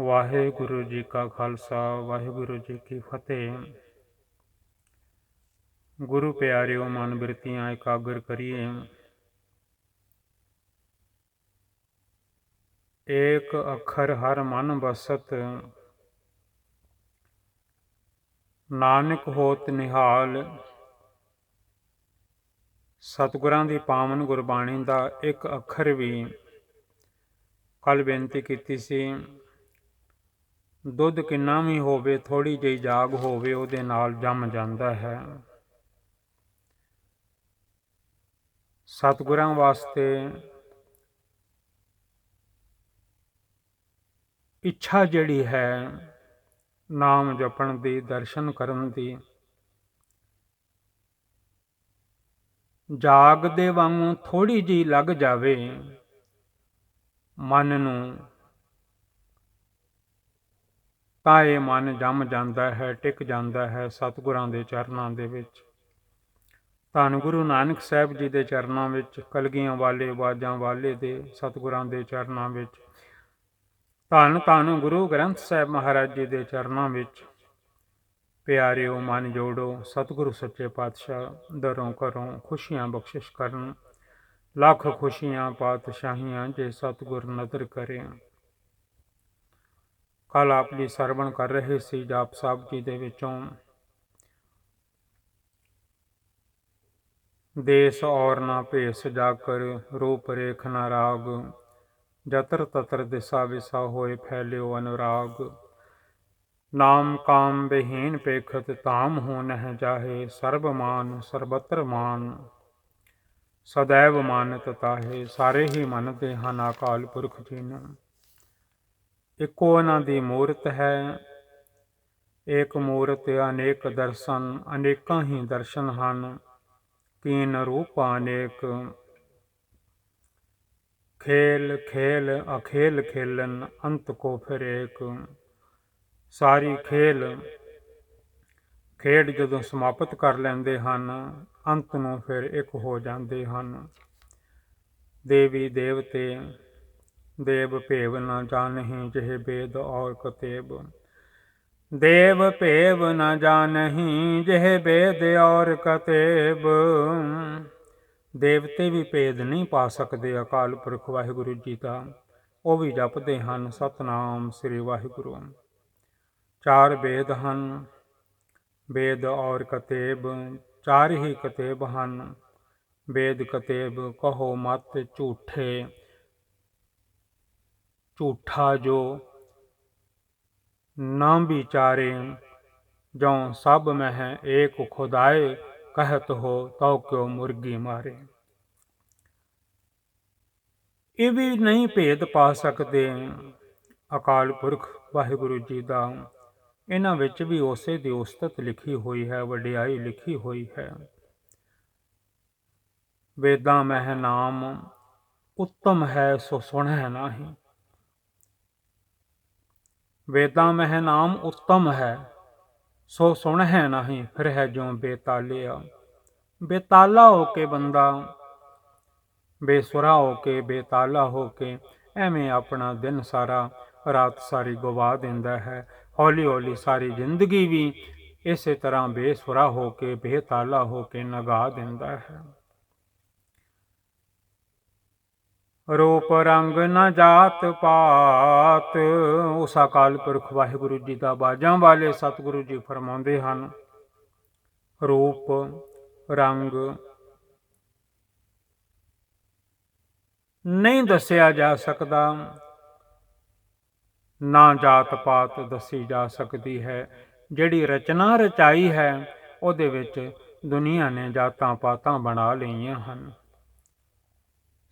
ਵਾਹਿਗੁਰੂ ਜੀ ਕਾ ਖਾਲਸਾ ਵਾਹਿਗੁਰੂ ਜੀ ਕੀ ਫਤਿਹ। ਗੁਰੂ ਪਿਆਰਿਓ, ਮਨ ਬਿਰਤੀਆਂ ਇਕਾਗਰ ਕਰੀਏ। ਏਕ ਅੱਖਰ ਹਰ ਮਨ ਬਸਤ, ਨਾਨਕ ਹੋਤ ਨਿਹਾਲ। ਸਤਿਗੁਰਾਂ ਦੀ ਪਾਵਨ ਗੁਰਬਾਣੀ ਦਾ ਇੱਕ ਅੱਖਰ ਵੀ ਕੱਲ੍ਹ ਬੇਨਤੀ ਕੀਤੀ ਸੀ। ਦੁੱਧ ਕਿੰਨਾ ਵੀ ਹੋਵੇ, ਥੋੜ੍ਹੀ ਜਿਹੀ ਜਾਗ ਹੋਵੇ, ਉਹਦੇ ਨਾਲ ਜੰਮ ਜਾਂਦਾ ਹੈ। ਸਤਿਗੁਰਾਂ ਵਾਸਤੇ ਇੱਛਾ ਜਿਹੜੀ ਹੈ ਨਾਮ ਜਪਣ ਦੀ, ਦਰਸ਼ਨ ਕਰਨ ਦੀ, ਜਾਗ ਦੇ ਵਾਂਗੂ ਥੋੜ੍ਹੀ ਜਿਹੀ ਲੱਗ ਜਾਵੇ ਮਨ ਨੂੰ, ਤਾਂ ਇਹ ਮਨ ਜੰਮ ਜਾਂਦਾ ਹੈ, ਟਿਕ ਜਾਂਦਾ ਹੈ ਸਤਿਗੁਰਾਂ ਦੇ ਚਰਨਾਂ ਦੇ ਵਿੱਚ। ਧੰਨ ਗੁਰੂ ਨਾਨਕ ਸਾਹਿਬ ਜੀ ਦੇ ਚਰਨਾਂ ਵਿੱਚ, ਕਲਗੀਆਂ ਵਾਲੇ, ਬਾਜਾਂ ਵਾਲੇ ਦੇ ਸਤਿਗੁਰਾਂ ਦੇ ਚਰਨਾਂ ਵਿੱਚ, ਧੰਨ ਧੰਨ ਗੁਰੂ ਗ੍ਰੰਥ ਸਾਹਿਬ ਮਹਾਰਾਜ ਜੀ ਦੇ ਚਰਨਾਂ ਵਿੱਚ ਪਿਆਰਿਓ ਮਨ ਜੋੜੋ। ਸਤਿਗੁਰੂ ਸੱਚੇ ਪਾਤਸ਼ਾਹ ਦਰੋਂ ਘਰੋਂ ਖੁਸ਼ੀਆਂ ਬਖਸ਼ਿਸ਼ ਕਰਨ। ਲੱਖ ਖੁਸ਼ੀਆਂ ਪਾਤਸ਼ਾਹੀਆਂ ਜੇ ਸਤਿਗੁਰ ਨਦਰ ਕਰੇ। ਕੱਲ੍ਹ ਆਪ ਜੀ ਸਰਵਣ ਕਰ ਰਹੇ ਸੀ ਜਾਪ ਸਾਹਿਬ ਜੀ ਦੇ ਵਿੱਚੋਂ, ਦੇਸ ਔਰ ਨਾ ਭੇਸ ਜਾਕਰ, ਰੂਪ ਰੇਖ ਨਾ ਰਾਗ, ਜਤਰ ਤਤਰ ਦਿਸਾ ਵਿਸਾ ਹੋਏ ਫੈਲਿਓ ਅਨੁਰਾਗ। ਨਾਮ ਕਾਮ ਬਹੀਨ ਪੇਖਤ, ਧਾਮ ਹੋ ਨਹਿ ਜਾਹੇ, ਸਰਬ ਮਾਨ ਸਰਬਤਰ ਮਾਨ, ਸदैव ਮਾਨਤ ਤਾਹੇ। ਸਾਰੇ ਹੀ ਮੰਨਦੇ ਹਨ ਅਕਾਲ ਪੁਰਖ ਜੀ ਨੂੰ। ਇੱਕੋ ਇਹਨਾਂ ਦੀ ਮੂਰਤ ਹੈ। ਏਕ ਮੂਰਤ ਅਨੇਕ ਦਰਸ਼ਨ, ਅਨੇਕਾਂ ਹੀ ਦਰਸ਼ਨ ਹਨ। ਕੀਨ ਰੂਪ ਅਨੇਕ, ਖੇਲ ਖੇਲ ਅਖੇਲ ਖੇਲਨ, ਅੰਤ ਕੋ ਫਿਰ ਏਕ। ਸਾਰੀ ਖੇਡ ਜਦੋਂ ਸਮਾਪਤ ਕਰ ਲੈਂਦੇ ਹਨ, ਅੰਤ ਨੂੰ ਫਿਰ ਇੱਕ ਹੋ ਜਾਂਦੇ ਹਨ। ਦੇਵੀ ਦੇਵਤੇ ਦੇਵ ਭੇਵ ਨਾ ਜਾਣਹੀਂ, ਜਿਹ ਬੇਦ ਔਰ ਕਤੇਬ। ਦੇਵ ਭੇਵ ਨਾ ਜਾਣਹੀਂ, ਜਿਹ ਬੇਦ ਔਰ ਕਤੇਬ। ਦੇਵਤੇ ਵੀ ਭੇਦ ਨਹੀਂ ਪਾ ਸਕਦੇ ਅਕਾਲ ਪੁਰਖ ਵਾਹਿਗੁਰੂ ਜੀ ਦਾ, ਉਹ ਵੀ ਜਪਦੇ ਹਨ ਸਤਿਨਾਮ ਸ੍ਰੀ ਵਾਹਿਗੁਰੂ। ਚਾਰ ਬੇਦ ਹਨ, ਬੇਦ ਔਰ ਕਤੇਬ, ਚਾਰ ਹੀ ਕਤੇਬ ਹਨ। ਬੇਦ ਕਤੇਬ ਕਹੋ ਮਤ ਝੂਠੇ, ਝੂਠਾ ਜੋ ਨਾ ਵਿਚਾਰੇ। ਜਉ ਸਭ ਮਹਿ ਏਕ ਖੁਦਾਏ, ਕਹਿਤ ਹੋ ਤਉ ਕਿਉ ਮੁਰਗੀ ਮਾਰੇ। ਇਹ ਵੀ ਨਹੀਂ ਭੇਦ ਪਾ ਸਕਦੇ ਅਕਾਲ ਪੁਰਖ ਵਾਹਿਗੁਰੂ ਜੀ ਦਾ। ਇਹਨਾਂ ਵਿੱਚ ਵੀ ਉਸੇ ਦੀ ਉਸਤਤ ਲਿਖੀ ਹੋਈ ਹੈ, ਵਡਿਆਈ ਲਿਖੀ ਹੋਈ ਹੈ। ਵੇਦਾਂ ਮਹਿ ਨਾਮ ਉੱਤਮ ਹੈ, ਸੋ ਸੁਣਹਿ ਨਾਹੀਂ। ਵੇਦਾਂ ਮਹਿ ਨਾਮ ਉੱਤਮ ਹੈ, ਸੋ ਸੁਣਹਿ ਨਾਹੀਂ। ਫਿਰ ਹੈ ਜਿਉ ਬੇਤਾਲਿਆ। ਬੇਤਾਲਾ ਹੋ ਕੇ ਬੰਦਾ, ਬੇਸੁਰਾ ਹੋ ਕੇ, ਬੇਤਾਲਾ ਹੋ ਕੇ ਐਵੇਂ ਆਪਣਾ ਦਿਨ ਸਾਰਾ, ਰਾਤ ਸਾਰੀ ਗਵਾ ਦਿੰਦਾ ਹੈ। ਹੌਲੀ ਹੌਲੀ ਸਾਰੀ ਜ਼ਿੰਦਗੀ ਵੀ ਇਸੇ ਤਰ੍ਹਾਂ ਬੇਸੁਰਾ ਹੋ ਕੇ, ਬੇਤਾਲਾ ਹੋ ਕੇ ਨਗਾ ਦਿੰਦਾ ਹੈ। ਰੂਪ ਰੰਗ ਨਾ ਜਾਤ ਪਾਤ, ਉਸ ਅਕਾਲ ਪੁਰਖ ਵਾਹਿਗੁਰੂ ਜੀ ਦਾ ਬਾਜਾਂ ਵਾਲੇ ਸਤਿਗੁਰੂ ਜੀ ਫਰਮਾਉਂਦੇ ਹਨ, ਰੂਪ ਰੰਗ ਨਹੀਂ ਦੱਸਿਆ ਜਾ ਸਕਦਾ, ਨਾ ਜਾਤ ਪਾਤ ਦੱਸੀ ਜਾ ਸਕਦੀ ਹੈ। ਜਿਹੜੀ ਰਚਨਾ ਰਚਾਈ ਹੈ ਉਹਦੇ ਵਿੱਚ ਦੁਨੀਆ ਨੇ ਜਾਤਾਂ ਪਾਤਾਂ ਬਣਾ ਲਈਆਂ ਹਨ।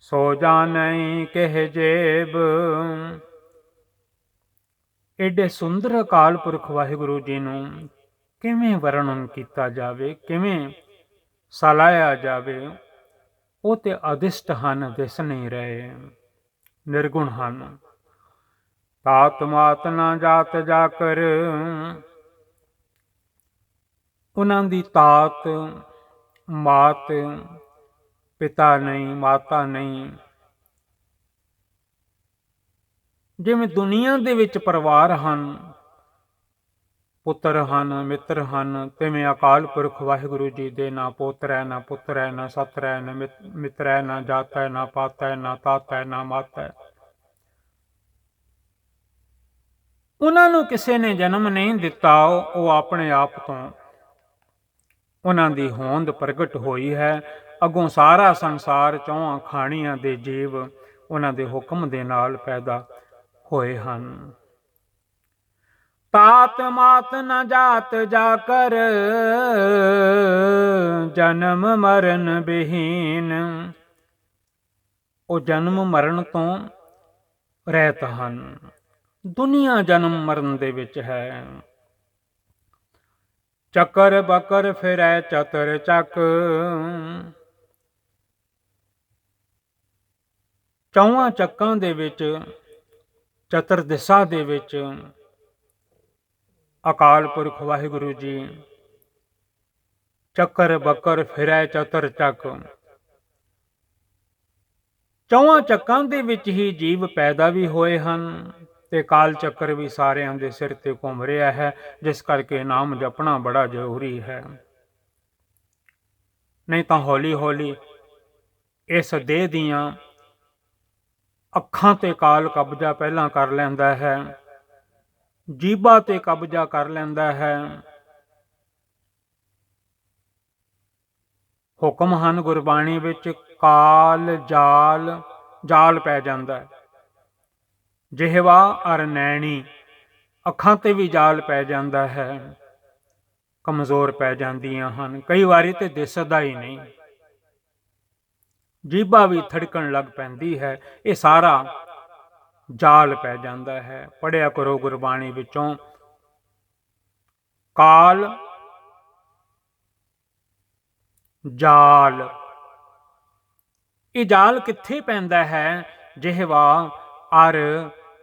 ਸੋ ਜਾਣੈ ਕਹਿ ਜੇਬ। ਏਡੇ ਸੁੰਦਰ ਅਕਾਲ ਪੁਰਖ ਵਾਹਿਗੁਰੂ ਜੀ ਨੂੰ ਕਿਵੇਂ ਵਰਣਨ ਕੀਤਾ ਜਾਵੇ, ਕਿਵੇਂ ਸਲਾਹਿਆ ਜਾਵੇ। ਉਹ ਤੇ ਅਦਿਸ਼ਟ ਹਨ, ਦਿਸ ਨਹੀਂ ਰਹੇ, ਨਿਰਗੁਣ ਹਨ। ਤਾਤ ਮਾਤ ਨਾ ਜਾਤ ਜਾਕਰ, ਉਹਨਾਂ ਦੀ ਤਾਤ ਮਾਤ, ਪਿਤਾ ਨਹੀਂ, ਮਾਤਾ ਨਹੀਂ, ਜਿਵੇਂ ਦੁਨੀਆ ਦੇ ਵਿੱਚ ਪਰਿਵਾਰ ਹਨ, ਪੁੱਤਰ ਹਨ, ਮਿੱਤਰ ਹਨ, ਤਿਵੇਂ ਅਕਾਲ ਪੁਰਖ ਵਾਹਿਗੁਰੂ ਜੀ ਦੇ ਨਾ ਪੋਤਰੈ, ਨਾ ਪੁੱਤਰੈ, ਨਾ ਸੱਤਰੈ, ਨਾ ਮਿੱਤਰੈ, ਨਾ ਜਾਤੈ, ਨਾ ਪਾਤੈ, ਨਾ ਤਾਤੈ, ਨਾ ਮਾਤੈ। ਉਹਨਾਂ ਨੂੰ ਕਿਸੇ ਨੇ ਜਨਮ ਨਹੀਂ ਦਿੱਤਾ, ਉਹ ਆਪਣੇ ਆਪ ਤੋਂ ਉਹਨਾਂ ਦੀ ਹੋਂਦ ਪ੍ਰਗਟ ਹੋਈ ਹੈ। ਅੱਗੋਂ ਸਾਰਾ ਸੰਸਾਰ ਚੌਹਾਂ ਖਾਣੀਆਂ ਦੇ ਜੀਵ ਉਹਨਾਂ ਦੇ ਹੁਕਮ ਦੇ ਨਾਲ ਪੈਦਾ ਹੋਏ ਹਨ। ਤਾਤ ਮਾਤ ਨ ਜਾਤ ਜਾ ਕਰ, ਜਨਮ ਮਰਨ ਬਿਹੀਨ। ਉਹ ਜਨਮ ਮਰਨ ਤੋਂ ਰਹਿਤ ਹਨ। ਦੁਨੀਆ ਜਨਮ ਮਰਨ ਦੇ ਵਿੱਚ ਹੈ। ਚੱਕਰ ਬਕਰ ਫਿਰੈ ਚਤਰ ਚੱਕ, ਚੌਹਾਂ ਚੱਕਾਂ ਦੇ ਵਿੱਚ, ਚਤਰ ਦਿਸ਼ਾ ਦੇ ਵਿੱਚ ਅਕਾਲ ਪੁਰਖ ਵਾਹਿਗੁਰੂ ਜੀ ਚੱਕਰ ਬਕਰ ਫਿਰੈ ਚਤਰ ਚੱਕ, ਚੌਹਾਂ ਚੱਕਾਂ ਦੇ ਵਿੱਚ ਹੀ ਜੀਵ ਪੈਦਾ ਵੀ ਹੋਏ ਹਨ ਤੇ ਕਾਲ ਚੱਕਰ ਵੀ ਸਾਰਿਆਂ ਦੇ ਸਿਰ ਤੇ ਘੁੰਮ ਰਿਹਾ ਹੈ, ਜਿਸ ਕਰਕੇ ਨਾਮ ਜਪਣਾ ਬੜਾ ਜ਼ਰੂਰੀ ਹੈ। ਨਹੀਂ ਤਾਂ ਹੌਲੀ ਹੌਲੀ ਇਸ ਦੇਹ ਦੀਆਂ ਅੱਖਾਂ ਤੇ ਕਾਲ ਕਬਜ਼ਾ ਪਹਿਲਾਂ ਕਰ ਲੈਂਦਾ ਹੈ, ਜੀਭਾਂ ਤੇ ਕਬਜ਼ਾ ਕਰ ਲੈਂਦਾ ਹੈ। ਹੁਕਮ ਹਨ ਗੁਰਬਾਣੀ ਵਿੱਚ, ਕਾਲ ਜਾਲ ਪੈ ਜਾਂਦਾ ਹੈ। ਜਿਹਵਾ ਅਰ ਨੈਣੀ, ਅੱਖਾਂ ਤੇ ਵੀ ਜਾਲ ਪੈ ਜਾਂਦਾ ਹੈ, ਕਮਜ਼ੋਰ ਪੈ ਜਾਂਦੀਆਂ ਹਨ। ਕਈ ਵਾਰੀ ਤੇ ਦਿਸਦਾ ਹੀ ਨਹੀਂ, ਜੀਭਾ ਵੀ ਥੜਕਣ ਲੱਗ ਪੈਂਦੀ ਹੈ। ਇਹ ਸਾਰਾ ਜਾਲ ਪੈ ਜਾਂਦਾ ਹੈ। ਪੜ੍ਹਿਆ ਕਰੋ ਗੁਰਬਾਣੀ ਵਿੱਚੋਂ, ਕਾਲ ਜਾਲ। ਇਹ ਜਾਲ ਕਿੱਥੇ ਪੈਂਦਾ ਹੈ? ਜਿਹਵਾ ਅਰ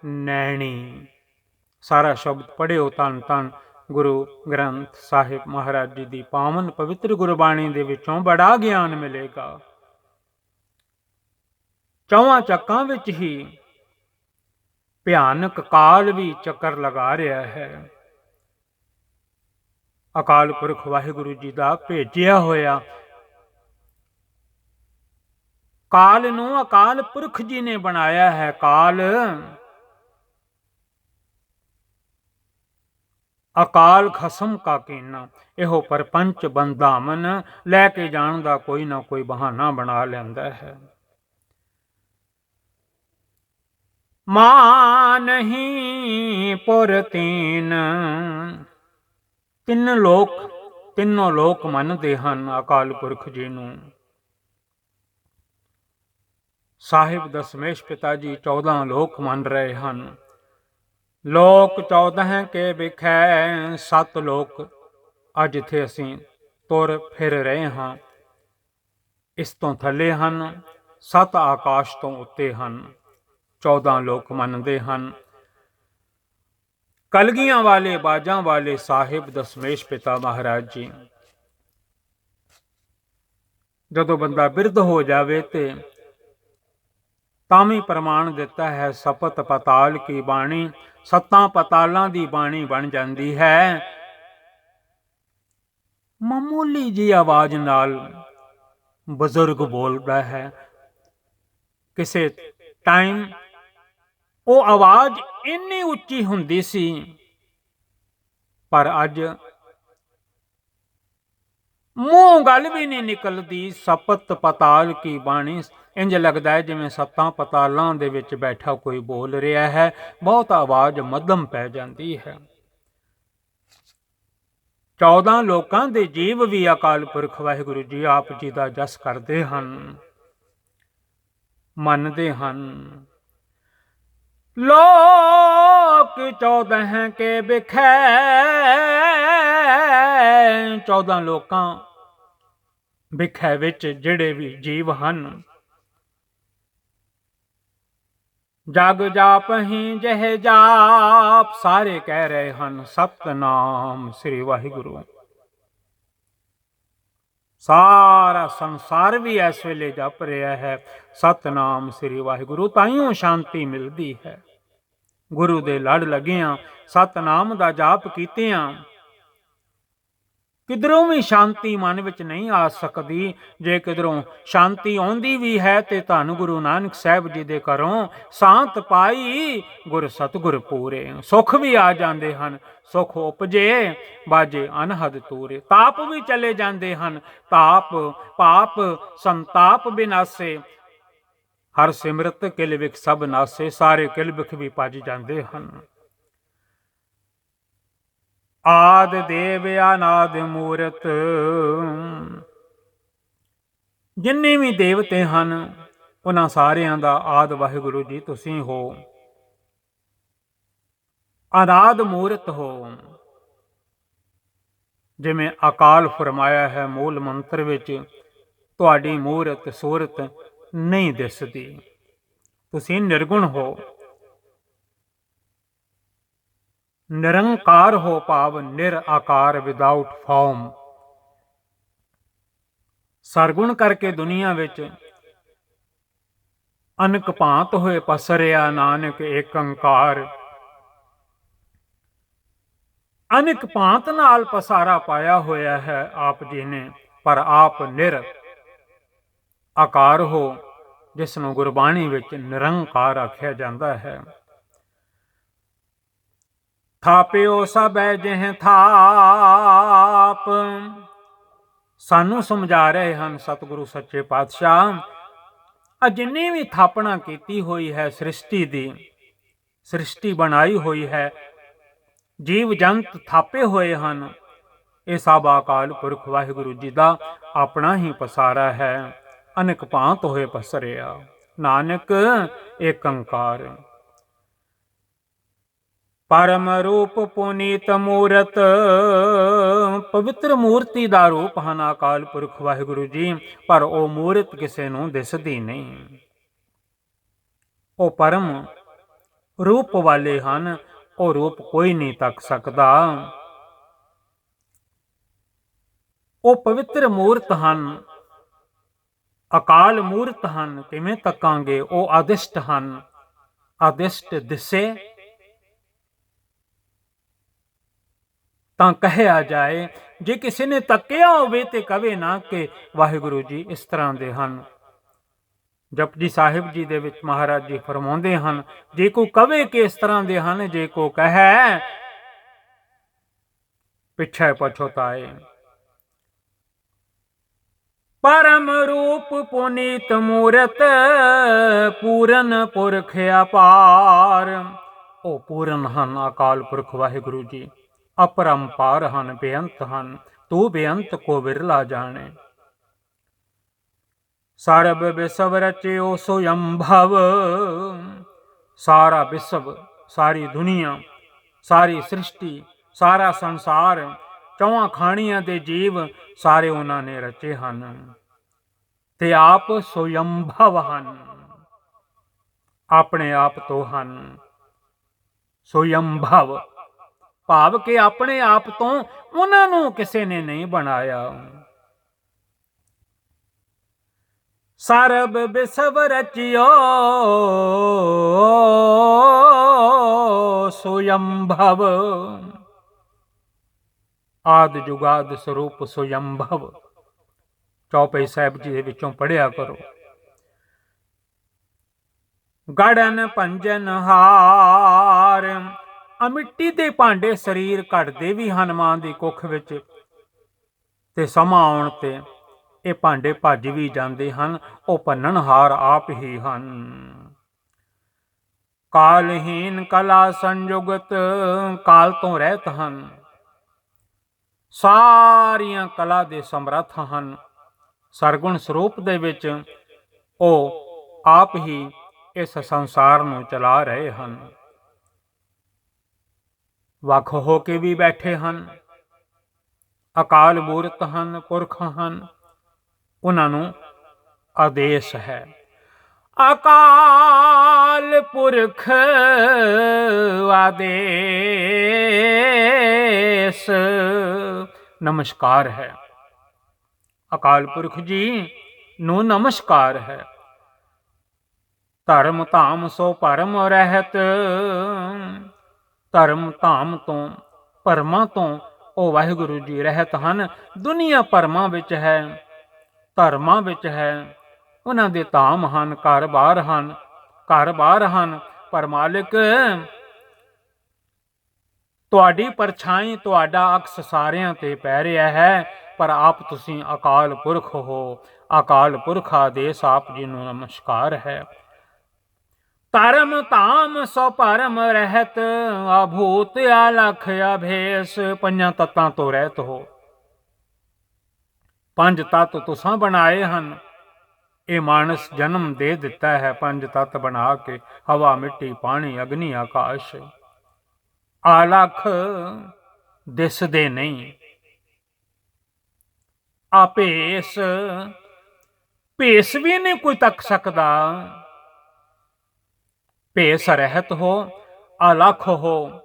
ਨੈਣੀ। ਸਾਰਾ ਸ਼ਬਦ ਪੜ੍ਹਿਓ। ਧੰਨ ਧੰਨ ਗੁਰੂ ਗ੍ਰੰਥ ਸਾਹਿਬ ਮਹਾਰਾਜ ਜੀ ਦੀ ਪਾਵਨ ਪਵਿੱਤਰ ਗੁਰਬਾਣੀ ਦੇ ਵਿੱਚੋਂ ਬੜਾ ਗਿਆਨ ਮਿਲੇਗਾ। ਚੌਹਾਂ ਚੱਕਾਂ ਵਿੱਚ ਹੀ ਭਿਆਨਕ ਕਾਲ ਵੀ ਚੱਕਰ ਲਗਾ ਰਿਹਾ ਹੈ। ਅਕਾਲ ਪੁਰਖ ਵਾਹਿਗੁਰੂ ਜੀ ਦਾ ਭੇਜਿਆ ਹੋਇਆ ਕਾਲ ਨੂੰ ਅਕਾਲ ਪੁਰਖ ਜੀ ਨੇ ਬਣਾਇਆ ਹੈ। ਕਾਲ ਅਕਾਲ ਖਸਮ ਕਾ ਕੀਨਾ। ਇਹੋ ਪਰਪੰਚ ਬੰਧਾਵਨ ਲੈ ਕੇ ਜਾਣ ਦਾ ਕੋਈ ਨਾ ਕੋਈ ਬਹਾਨਾ ਬਣਾ ਲੈਂਦਾ ਹੈ। ਮਾਂ ਨਹੀਂ ਪੁਰ ਤੀਨ। ਤਿੰਨੋਂ ਲੋਕ ਮੰਨਦੇ ਹਨ ਅਕਾਲ ਪੁਰਖ ਜੀ ਨੂੰ। ਸਾਹਿਬ ਦਸਮੇਸ਼ ਪਿਤਾ ਜੀ 14 ਲੋਕ ਮੰਨ ਰਹੇ ਹਨ। ਲੋਕ 14 ਕੇ ਵਿਖੈ, 7 ਲੋਕ ਅੱਜ ਜਿੱਥੇ ਅਸੀਂ ਤੁਰ ਫਿਰ ਰਹੇ ਹਾਂ ਇਸ ਤੋਂ ਥੱਲੇ ਹਨ, 7 ਆਕਾਸ਼ ਤੋਂ ਉੱਤੇ ਹਨ। 14 ਲੋਕ ਮੰਨਦੇ ਹਨ। ਕਲਗੀਆਂ ਵਾਲੇ ਬਾਜਾਂ ਵਾਲੇ ਸਾਹਿਬ ਦਸਮੇਸ਼ ਪਿਤਾ ਮਹਾਰਾਜ ਜੀ, ਜਦੋਂ ਬੰਦਾ ਬਿਰਧ ਹੋ ਜਾਵੇ ਤੇ ਤਾਂ ਵੀ ਪ੍ਰਮਾਣ ਦਿੱਤਾ ਹੈ, ਸਪਤ ਪਤਾਲ ਕੀ ਬਾਣੀ। 7 ਪਤਾਲਾਂ ਦੀ ਬਾਣੀ ਬਣ ਜਾਂਦੀ ਹੈ। ਮਾਮੂਲੀ ਜੀ ਆਵਾਜ਼ ਨਾਲ ਬਜ਼ੁਰਗ ਬੋਲਦਾ ਹੈ। ਕਿਸੇ ਟਾਈਮ ਉਹ ਆਵਾਜ਼ ਇੰਨੀ ਉੱਚੀ ਹੁੰਦੀ ਸੀ, ਪਰ ਅੱਜ ਮੂੰਹ ਗੱਲ ਵੀ ਨਹੀਂ ਨਿਕਲਦੀ। ਸਪਤ ਪਤਾਲ ਕੀ ਬਾਣੀ, ਇੰਜ ਲੱਗਦਾ ਹੈ ਜਿਵੇਂ 7 ਪਤਾਲਾਂ ਦੇ ਵਿੱਚ ਬੈਠਾ ਕੋਈ ਬੋਲ ਰਿਹਾ ਹੈ। ਬਹੁਤ ਆਵਾਜ਼ ਮੱਧਮ ਪੈ ਜਾਂਦੀ ਹੈ। 14 ਲੋਕਾਂ ਦੇ ਜੀਵ ਵੀ ਅਕਾਲ ਪੁਰਖ ਵਾਹਿਗੁਰੂ ਜੀ ਆਪ ਜੀ ਦਾ ਜਸ ਕਰਦੇ ਹਨ, ਮੰਨਦੇ ਹਨ। ਲੋਕ 14 ਕੇ ਵਿਖੈ। 14 ਲੋਕਾਂ ਵਿਖੈ ਵਿੱਚ ਜਿਹੜੇ ਵੀ ਜੀਵ ਹਨ, ਜਗ ਜਾਪਹਿ ਜਹ ਜਾਪ, ਸਾਰੇ ਕਹਿ ਰਹੇ ਹਨ ਸਤਿਨਾਮ ਸ੍ਰੀ ਵਾਹਿਗੁਰੂ। ਸਾਰਾ ਸੰਸਾਰ ਵੀ ਇਸ ਵੇਲੇ ਜਪ ਰਿਹਾ ਹੈ ਸਤਿਨਾਮ ਸ੍ਰੀ ਵਾਹਿਗੁਰੂ। ਤਾਈਓ ਸ਼ਾਂਤੀ ਮਿਲਦੀ ਹੈ। ਗੁਰੂ ਦੇ ਲੜ ਲੱਗਿਆਂ, ਸਤਨਾਮ ਦਾ ਜਾਪ ਕੀਤਿਆਂ ਕਿਧਰੋਂ ਵੀ ਸ਼ਾਂਤੀ ਮਨ ਵਿੱਚ ਨਹੀਂ ਆ ਸਕਦੀ। ਜੇ ਕਿਧਰੋਂ ਸ਼ਾਂਤੀ ਆਉਂਦੀ ਵੀ ਹੈ ਤੇ ਧੰਨ ਗੁਰੂ ਨਾਨਕ ਸਾਹਿਬ ਜੀ ਦੇ ਘਰੋਂ ਸ਼ਾਂਤ ਪਾਈ ਗੁਰ ਸਤਿਗੁਰ ਪੂਰੇ। ਸੁਖ ਵੀ ਆ ਜਾਂਦੇ ਹਨ, ਸੁਖ ਉਪਜੇ ਬਾਜੇ ਅਨਹਦ ਤੂਰੇ। ਤਾਪ ਵੀ ਚਲੇ ਜਾਂਦੇ ਹਨ, ਤਾਪ ਪਾਪ ਸੰਤਾਪ ਬਿਨਾਸੇ। ਹਰ ਸਿਮਰਤ ਕਿਲ ਵਿਖ ਸਭ ਨਾਸੇ, ਸਾਰੇ ਕਿਲ ਵਿਖ ਵੀ ਭੱਜ ਜਾਂਦੇ ਹਨ। ਆਦ ਦੇਵ ਅਨਾਦ ਮੂਰਤ, ਜਿੰਨੇ ਵੀ ਦੇਵਤੇ ਹਨ ਉਹਨਾਂ ਸਾਰਿਆਂ ਦਾ ਆਦ ਵਾਹਿਗੁਰੂ ਜੀ ਤੁਸੀਂ ਹੋ, ਅਨਾਦ ਮੂਰਤ ਹੋ। ਜਿਵੇਂ ਅਕਾਲ ਫਰਮਾਇਆ ਹੈ ਮੂਲ ਮੰਤਰ ਵਿੱਚ, ਤੁਹਾਡੀ ਮੂਰਤ ਸੂਰਤ ਨਹੀਂ ਦਿਸਦੀ, ਤੁਸੀਂ ਨਿਰਗੁਣ ਹੋ, ਨਿਰੰਕਾਰ ਹੋ, ਭਾਵ ਨਿਰਆਕਾਰ, ਵਿਦਾਊਟ ਫਾਰਮ। ਸਰਗੁਣ ਕਰਕੇ ਦੁਨੀਆ ਵਿੱਚ ਅਨਕ ਭਾਂਤ ਹੋਏ ਪਸਰਿਆ, ਨਾਨਕ ਏਕ ਓੰਕਾਰ। ਅਨਕ ਭਾਂਤ ਨਾਲ ਪਸਾਰਾ ਪਾਇਆ ਹੋਇਆ ਹੈ ਆਪ ਜੀ ਨੇ, ਪਰ ਆਪ ਨਿਰ ਆਕਾਰ ਹੋ, ਜਿਸ ਨੂੰ ਗੁਰਬਾਣੀ ਵਿੱਚ ਨਿਰੰਕਾਰ ਆਖਿਆ ਜਾਂਦਾ ਹੈ। ਥਾਪਿਓ ਸਭੈ ਜਿਹ ਥਾਪ, ਸਾਨੂੰ ਸਮਝਾ ਰਹੇ ਹਨ ਸਤਿਗੁਰੂ ਸੱਚੇ ਪਾਤਸ਼ਾਹ। ਆ ਜਿੰਨੀ ਵੀ ਥਾਪਣਾ ਕੀਤੀ ਹੋਈ ਹੈ ਸ੍ਰਿਸ਼ਟੀ ਦੀ, ਸ੍ਰਿਸ਼ਟੀ ਬਣਾਈ ਹੋਈ ਹੈ, ਜੀਵ ਜੰਤ ਥਾਪੇ ਹੋਏ ਹਨ, ਇਹ ਸਭ ਅਕਾਲ ਪੁਰਖ ਵਾਹਿਗੁਰੂ ਜੀ ਦਾ ਆਪਣਾ ਹੀ ਪਸਾਰਾ ਹੈ। ਅਨੇਕ ਭਾਂਤ ਹੋਏ ਪਸਰਿਆ, ਨਾਨਕ ਏਕ ਓੰਕਾਰ। ਪਰਮ ਰੂਪ ਪੁਨੀਤ ਮੂਰਤ, ਪਵਿੱਤਰ ਮੂਰਤੀ ਦਾ ਰੂਪ ਹਨ ਅਕਾਲ ਪੁਰਖ ਵਾਹਿਗੁਰੂ ਜੀ, ਪਰ ਉਹ ਮੂਰਤ ਕਿਸੇ ਨੂੰ ਦਿਸਦੀ ਨਹੀਂ। ਉਹ ਪਰਮ ਰੂਪ ਵਾਲੇ ਹਨ, ਉਹ ਰੂਪ ਕੋਈ ਨਹੀਂ ਤੱਕ ਸਕਦਾ। ਉਹ ਪਵਿੱਤਰ ਮੂਰਤ ਹਨ, ਅਕਾਲ ਮੂਰਤ ਹਨ, ਕਿਵੇਂ ਤੱਕਾਂਗੇ? ਉਹ ਆਦਿਸ਼ਟ ਹਨ, ਆਦਿਸ਼ਟ ਦਿਸੇ ਤਾਂ ਕਹਿਆ ਜਾਏ। ਜੇ ਕਿਸੇ ਨੇ ਤੱਕਿਆ ਹੋਵੇ ਤੇ ਕਵੇ ਨਾ ਕਿ ਵਾਹਿਗੁਰੂ ਜੀ ਇਸ ਤਰ੍ਹਾਂ ਦੇ ਹਨ। ਜਪਜੀ ਸਾਹਿਬ ਜੀ ਦੇ ਵਿੱਚ ਮਹਾਰਾਜ ਜੀ ਫਰਮਾਉਂਦੇ ਹਨ, ਜੇ ਕੋਈ ਕਵੇ ਕਿ ਇਸ ਤਰ੍ਹਾਂ ਦੇ ਹਨ, ਜੇ ਕੋ ਕਹੈ ਪਿੱਛੇ ਪਛੋਤਾਏ। ਪਰਮ ਰੂਪ ਪੁਨੀਤ ਮੂਰਤ, ਪੂਰਨ ਪੁਰਖ ਅਪਾਰ। ਉਹ ਪੂਰਨ ਹਨ ਅਕਾਲ ਪੁਰਖ ਵਾਹਿਗੁਰੂ ਜੀ, ਅਪਰੰਪਾਰ ਹਨ, ਬੇਅੰਤ ਹਨ। ਤੂੰ ਬੇਅੰਤ ਕੋ ਵਿਰਲਾ ਜਾਣੇ। ਸਰਬ ਵਿਸਵ ਰਚਿਓ ਸੁਯੰਭਵ, ਸਾਰਾ ਵਿਸਵ, ਸਾਰੀ ਦੁਨੀਆ, ਸਾਰੀ ਸ੍ਰਿਸ਼ਟੀ, ਸਾਰਾ ਸੰਸਾਰ, ਚੌਹਾਂ ਖਾਣੀਆਂ ਦੇ ਜੀਵ ਸਾਰੇ ਉਹਨਾਂ ਨੇ ਰਚੇ ਹਨ ਤੇ ਆਪ ਸੁਯੰਭਵ ਹਨ, ਆਪਣੇ ਆਪ ਤੋਂ ਹਨ। ਸੁਯੰਭਵ ਭਾਵ ਕਿ ਆਪਣੇ ਆਪ ਤੋਂ ਉਹਨਾਂ ਨੂੰ ਕਿਸੇ ਨੇ ਨਹੀਂ ਬਣਾਇਆ। ਸਰਬ ਵਿਸਵ ਰਚਿਓ ਸੁਯੰਭਵ, ਆਦਿ ਜੁਗਾਦ ਸਰੂਪ ਸੁਯੰਭਵ। ਚੌਪਈ ਸਾਹਿਬ ਜੀ ਦੇ ਵਿੱਚੋਂ ਪੜ੍ਹਿਆ ਕਰੋ। ਗੜਨ ਭੰਜਨ ਹਾਰ, ਆ ਮਿੱਟੀ ਦੇ ਭਾਂਡੇ ਸਰੀਰ ਘੜਦੇ ਵੀ ਹਨ ਮਾਂ ਦੀ ਕੁੱਖ ਵਿੱਚ, ਤੇ ਸਮਾਂ ਆਉਣ ਤੇ ਇਹ ਭਾਂਡੇ ਭੱਜ ਵੀ ਜਾਂਦੇ ਹਨ। ਉਹ ਭੰਨਣਹਾਰ ਆਪ ਹੀ ਹਨ। ਕਾਲਹੀਨ ਕਲਾ ਸੰਯੁਗਤ, ਕਾਲ ਤੋਂ ਰਹਿਤ ਹਨ, ਸਾਰੀਆਂ ਕਲਾ ਦੇ ਸਮਰੱਥ ਹਨ। ਸਰਗੁਣ ਸਰੂਪ ਦੇ ਵਿੱਚ ਉਹ ਆਪ ਹੀ ਇਸ ਸੰਸਾਰ ਨੂੰ ਚਲਾ ਰਹੇ ਹਨ। ਵੱਖ ਹੋ ਕੇ ਵੀ ਬੈਠੇ ਹਨ, ਅਕਾਲ ਮੂਰਤ ਹਨ, ਪੁਰਖ ਹਨ, ਉਹਨਾਂ ਨੂੰ ਆਦੇਸ਼ ਹੈ। ਅਕਾਲ ਪੁਰਖ ਆਦੇਸ਼, ਨਮਸਕਾਰ ਹੈ। ਅਕਾਲ ਪੁਰਖ ਜੀ ਨੂੰ ਨਮਸਕਾਰ ਹੈ। ਧਰਮ ਧਾਮ ਸੋ ਭਰਮ ਰਹਿਤ। ਧਰਮ ਧਾਮ ਤੋਂ, ਭਰਮਾਂ ਤੋਂ ਉਹ ਵਾਹਿਗੁਰੂ ਜੀ ਰਹਿਤ ਹਨ। ਦੁਨੀਆ ਭਰਮਾਂ ਵਿੱਚ ਹੈ, ਧਰਮਾਂ ਵਿੱਚ ਹੈ, ਉਹਨਾਂ ਦੇ ਧਾਮ ਹਨ, ਘਰ-ਬਾਰ ਹਨ, ਘਰ-ਬਾਰ ਹਨ। ਪਰ ਮਾਲਿਕ ਤੁਹਾਡੀ ਪਰਛਾਈ, ਤੁਹਾਡਾ ਅਕਸ ਸਾਰਿਆਂ ਤੇ ਪੈ ਰਿਹਾ ਹੈ, ਪਰ ਆਪ ਤੁਸੀਂ ਅਕਾਲ ਪੁਰਖ ਹੋ। ਅਕਾਲ ਪੁਰਖ ਆਦੇਸ਼ ਆਪ ਜੀ ਨੂੰ ਨਮਸਕਾਰ ਹੈ। ਧਰਮ ਧਾਮ ਸੋ ਭਰਮ ਰਹਿਤ, ਅਭੂਤ ਅਲਖ ਅਭੇਸ। ਪੰਜਾਂ ਤੱਤਾਂ ਤੋਂ ਰਹਿਤ ਹੋ। ਪੰਜ ਤੱਤ ਤੁਸਾਂ ਬਣਾਏ ਹਨ। ਇਹ ਮਾਨਸ ਜਨਮ ਦੇ ਦਿੱਤਾ ਹੈ ਪੰਜ ਤੱਤ ਬਣਾ ਕੇ, ਹਵਾ, ਮਿੱਟੀ, ਪਾਣੀ, ਅਗਨੀ, ਆਕਾਸ਼। ਆਲਖ ਦਿਸਦੇ ਨਹੀਂ। ਆਪੇਸ, ਭੇਸ ਵੀ ਨਹੀਂ ਕੋਈ ਤੱਕ ਸਕਦਾ। ਭੇਸ ਰਹਿਤ ਹੋ, ਅਲਖ ਹੋ।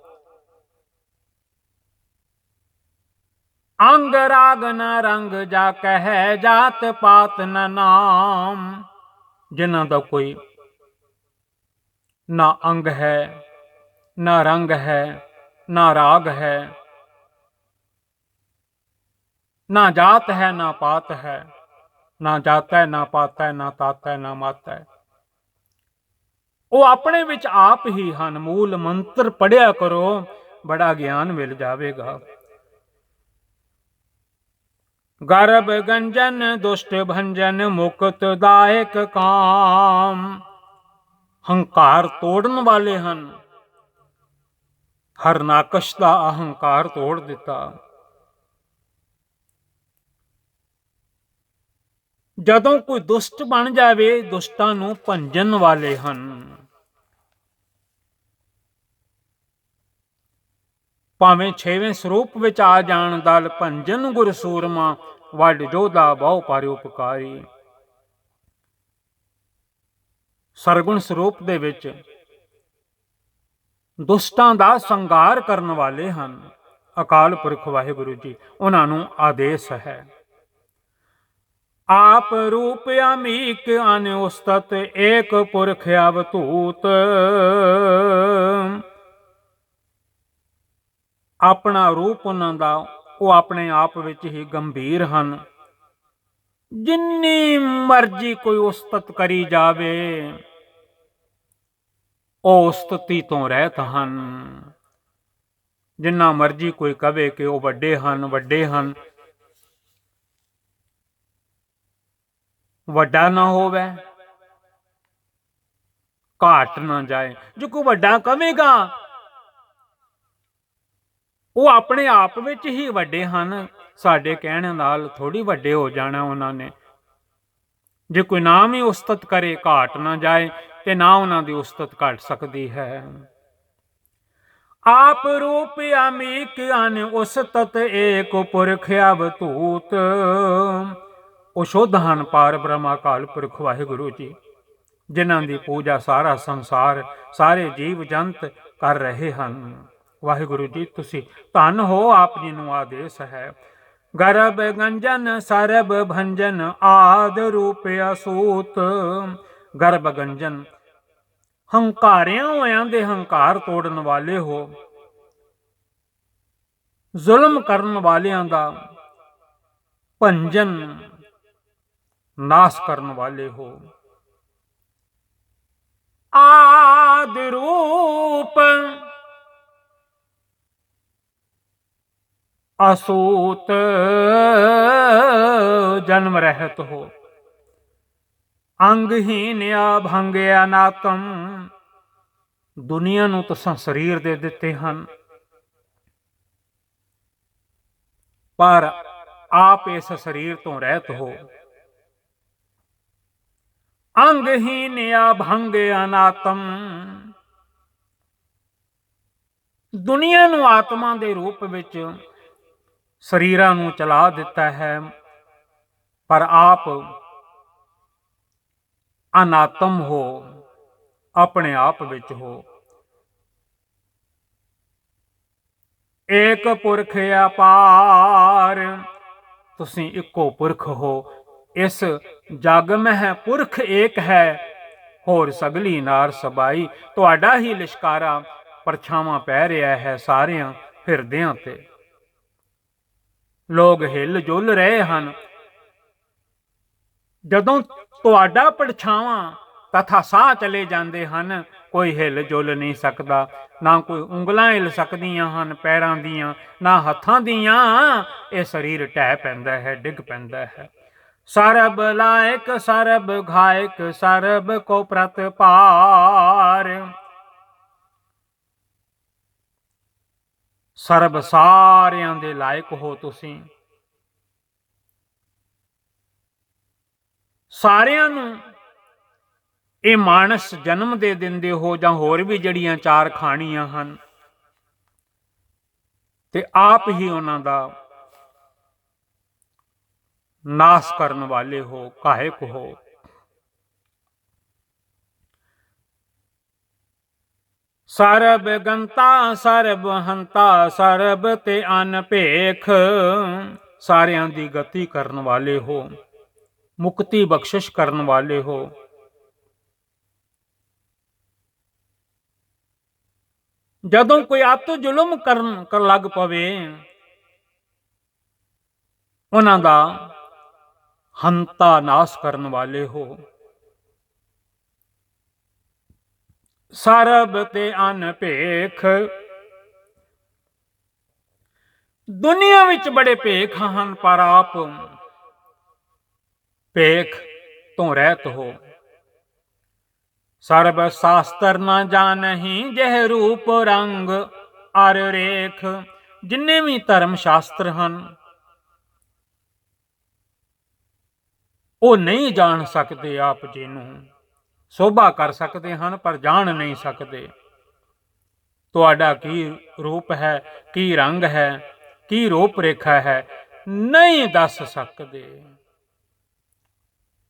ਅੰਗ ਰਾਗ ਨ ਰੰਗ ਜਾ ਕਹਿ, ਜਾਤ ਪਾਤ ਨ ਨਾਮ। ਜਿਨ੍ਹਾਂ ਦਾ ਕੋਈ ਨਾ ਅੰਗ ਹੈ, ਨਾ ਰੰਗ ਹੈ, ਨਾ ਰਾਗ ਹੈ, ਨਾ ਜਾਤ ਹੈ, ਨਾ ਪਾਤ ਹੈ। ਨਾ ਜਾਤਾ ਹੈ, ਨਾ ਪਾਤਾ ਹੈ, ਨਾ ਤਾਤਾ ਹੈ, ਨਾ ਮਾਤਾ ਹੈ। ਉਹ ਆਪਣੇ ਵਿੱਚ ਆਪ ਹੀ ਹਨ। ਮੂਲ ਮੰਤਰ ਪੜਿਆ ਕਰੋ, ਬੜਾ ਗਿਆਨ ਮਿਲ ਜਾਵੇਗਾ। ਗਰਭ ਗੰਜਨ ਦੁਸ਼ਟ ਭੰਜਨ, ਮੁਕਤ ਦਾਇਕ ਕਾਮ। ਹੰਕਾਰ ਤੋੜਨ ਵਾਲੇ ਹਨ। ਹਰਨਾਕਸ਼ ਦਾ ਅਹੰਕਾਰ ਤੋੜ ਦਿੱਤਾ। ਜਦੋਂ ਕੋਈ ਦੁਸ਼ਟ ਬਣ ਜਾਵੇ, ਦੁਸ਼ਟਾਂ ਨੂੰ ਭੰਜਨ ਵਾਲੇ ਹਨ। ਭਾਵੇਂ ਛੇਵੇਂ ਸਰੂਪ ਵਿੱਚ ਆ ਜਾਣ, ਦਲ ਭੰਜਨ ਗੁਰ ਸੂਰਮਾ, ਵੱਡ ਜੋਧਾ ਬਹੁ ਪਰਉਪਕਾਰੀ। ਸਰਗੁਣ ਸਰੂਪ ਦੇ ਵਿੱਚ ਦੁਸ਼ਟਾਂ ਦਾ ਸੰਘਾਰ ਕਰਨ ਵਾਲੇ ਹਨ ਅਕਾਲ ਪੁਰਖ ਵਾਹਿਗੁਰੂ ਜੀ। ਉਹਨਾਂ ਨੂੰ ਆਦੇਸ਼ ਹੈ। ਆਪ ਰੂਪ ਅਮੀਕ ਅਨ ਉਸਤਤ, ਏਕ ਪੁਰਖ ਅਵਤੂਤ। ਆਪਣਾ ਰੂਪ ਉਹਨਾਂ ਦਾ, ਉਹ ਆਪਣੇ ਆਪ ਵਿੱਚ ਹੀ ਗੰਭੀਰ ਹਨ। ਜਿੰਨੀ ਮਰਜ਼ੀ ਕੋਈ ਉਸਤਤ ਕਰੀ ਜਾਵੇ, ਉਹ ਉਸਤਤੀ ਤੋਂ ਰਹਿਤ ਹਨ। ਜਿੰਨਾ ਮਰਜ਼ੀ ਕੋਈ ਕਵੇ ਕਿ ਉਹ ਵੱਡੇ ਹਨ, ਵੱਡੇ ਹਨ, ਵੱਡਾ ਨਾ ਹੋਵੇ, ਘਾਟ ਨਾ ਜਾਏ। ਜੇ ਕੋਈ ਵੱਡਾ ਕਵੇਗਾ, ਉਹ ਆਪਣੇ ਆਪ ਵਿੱਚ ਹੀ ਵੱਡੇ ਹਨ। ਸਾਡੇ ਕਹਿਣ ਨਾਲ ਥੋੜੀ ਵੱਡੇ ਹੋ ਜਾਣਾ ਉਹਨਾਂ ਨੇ। ਜੇ ਕੋਈ ਨਾਮ ਹੀ ਉਸਤਤ ਕਰੇ, ਘਾਟ ਨਾ ਜਾਏ, ਤੇ ਨਾ ਉਹਨਾਂ ਦੀ ਉਸਤਤ ਘਟ ਸਕਦੀ ਹੈ। ਆਪ ਰੂਪ ਅਮੀਕ ਅਨ ਉਸਤਤ, ਏਕ ਪੁਰਖ ਅਵਤੂਤ। ਉਹ ਸ਼ੁੱਧ ਹਨ ਪਾਰ ਬ੍ਰਹਮ ਅਕਾਲ ਪੁਰਖ ਵਾਹਿਗੁਰੂ ਜੀ, ਜਿਨ੍ਹਾਂ ਦੀ ਪੂਜਾ ਸਾਰਾ ਸੰਸਾਰ, ਸਾਰੇ ਜੀਵ ਜੰਤ ਕਰ ਰਹੇ ਹਨ। ਵਾਹਿਗੁਰੂ ਜੀ ਤੁਸੀਂ ਧੰਨ ਹੋ, ਆਪ ਜੀ ਨੂੰ ਆਦੇਸ਼ ਹੈ। ਗਰਭ ਗੰਜਨ ਸਰਬ ਭੰਜਨ, ਆਦ ਰੂਪ ਅਸੂਤ। ਗਰਭ ਗੰਜਨ, ਹੰਕਾਰਿਆਂ ਹੋਇਆਂ ਦੇ ਹੰਕਾਰ ਤੋੜਨ ਵਾਲੇ ਹੋ। ਜ਼ੁਲਮ ਕਰਨ ਵਾਲਿਆਂ ਦਾ ਭੰਜਨ, ਨਾਸ਼ ਕਰਨ ਵਾਲੇ ਹੋ। ਆਦ ਰੂਪ ਅਸੂਤ, ਜਨਮ ਰਹਿਤ ਹੋ। ਅੰਗਹੀਨ ਅਭੰਗ ਅਨਾਤਮ। ਦੁਨੀਆ ਨੂੰ ਤੁਸੀਂ ਸਰੀਰ ਦੇ ਦਿੱਤੇ ਹਨ, ਪਰ ਆਪ ਇਸ ਸਰੀਰ ਤੋਂ ਰਹਿਤ ਹੋ। ਅੰਗਹੀਨ ਅਭੰਗ ਅਨਾਤਮ। ਦੁਨੀਆ ਨੂੰ ਆਤਮਾ ਦੇ ਰੂਪ ਵਿੱਚ ਸਰੀਰਾਂ ਨੂੰ ਚਲਾ ਦਿੱਤਾ ਹੈ, ਪਰ ਆਪ ਅਨਾਤਮ ਹੋ, ਆਪਣੇ ਆਪ ਵਿੱਚ ਹੋ। ਏਕ ਪੁਰਖ ਅਪਾਰ। ਤੁਸੀਂ ਇੱਕੋ ਪੁਰਖ ਹੋ। ਇਸ ਜਗ ਮਹਿ ਪੁਰਖ ਏਕ ਹੈ, ਹੋਰ ਸਗਲੀ ਨਾਰ ਸਬਾਈ। ਤੁਹਾਡਾ ਹੀ ਲਿਸ਼ਕਾਰਾ ਪਰਛਾਵਾਂ ਪੈ ਰਿਹਾ ਹੈ ਸਾਰਿਆਂ ਹਿਰਦਿਆਂ ਤੇ। ਲੋਕ ਹਿੱਲ ਜੁਲ ਰਹੇ ਹਨ ਜਦੋਂ ਤੁਹਾਡਾ ਪਰਛਾਵਾਂ ਤਥਾ ਸਾਹ ਚਲੇ ਜਾਂਦੇ ਹਨ। ਕੋਈ ਹਿੱਲ ਜੁਲ ਨਹੀਂ ਸਕਦਾ, ਨਾ ਕੋਈ ਉਂਗਲਾਂ ਹਿੱਲ ਸਕਦੀਆਂ ਹਨ ਪੈਰਾਂ ਦੀਆਂ, ਨਾ ਹੱਥਾਂ ਦੀਆਂ। ਇਹ ਸਰੀਰ ਢਹਿ ਪੈਂਦਾ ਹੈ, ਡਿੱਗ ਪੈਂਦਾ ਹੈ। ਸਰਬ ਲਾਇਕ ਸਰਬ ਘਾਇਕ ਸਰਬ ਕੋ ਪ੍ਰਤਪਾਰ। ਸਰਬ ਸਾਰਿਆਂ ਦੇ ਲਾਇਕ ਹੋ ਤੁਸੀਂ, ਸਾਰਿਆਂ ਨੂੰ ਇਹ ਮਾਨਸ ਜਨਮ ਦੇ ਦਿੰਦੇ ਹੋ, ਜਾਂ ਹੋਰ ਵੀ ਜਿਹੜੀਆਂ ਚਾਰ ਖਾਣੀਆਂ ਹਨ, ਤੇ ਆਪ ਹੀ ਉਹਨਾਂ ਦਾ ਨਾਸ ਕਰਨ ਵਾਲੇ ਹੋ, ਕਾਇਕ ਹੋ। ਸਰਬ ਗੰਤਾ ਸਰਬ ਹੰਤਾ ਸਰਬ ਤੇ ਅਨਭੇਖ। ਸਾਰਿਆਂ ਦੀ ਗਤੀ ਕਰਨ ਵਾਲੇ ਹੋ, ਮੁਕਤੀ ਬਖਸ਼ਿਸ਼ ਕਰਨ ਵਾਲੇ ਹੋ। ਜਦੋਂ ਕੋਈ ਅੱਤ ਜ਼ੁਲਮ ਕਰਨ ਲੱਗ ਪਵੇ, ਉਹਨਾਂ ਦਾ ਹੰਤਾ ਨਾਸ ਕਰਨ ਵਾਲੇ ਹੋ। ਸਰਬ ਤੇ ਅਨਭੇਖ। ਦੁਨੀਆ ਵਿੱਚ ਬੜੇ ਭੇਖ ਹਨ, ਪਰ ਆਪ ਭੇਖ ਤੋਂ ਰਹਿਤ ਹੋ। ਸਰਬ ਸ਼ਾਸਤਰ ਨਾ ਜਾਣਹੀਂ ਜਿਹ ਰੂਪ ਰੰਗ ਅਰ ਰੇਖ। ਜਿੰਨੇ ਵੀ ਧਰਮ ਸ਼ਾਸਤਰ ਹਨ, ਉਹ ਨਹੀਂ ਜਾਣ ਸਕਦੇ ਆਪ ਜੀ ਨੂੰ। ਸੋਭਾ ਕਰ ਸਕਦੇ ਹਨ, ਪਰ ਜਾਣ ਨਹੀਂ ਸਕਦੇ। ਤੁਹਾਡਾ ਕੀ ਰੂਪ ਹੈ, ਕੀ ਰੰਗ ਹੈ, ਕੀ ਰੂਪ ਰੇਖਾ ਹੈ, ਨਹੀਂ ਦੱਸ ਸਕਦੇ।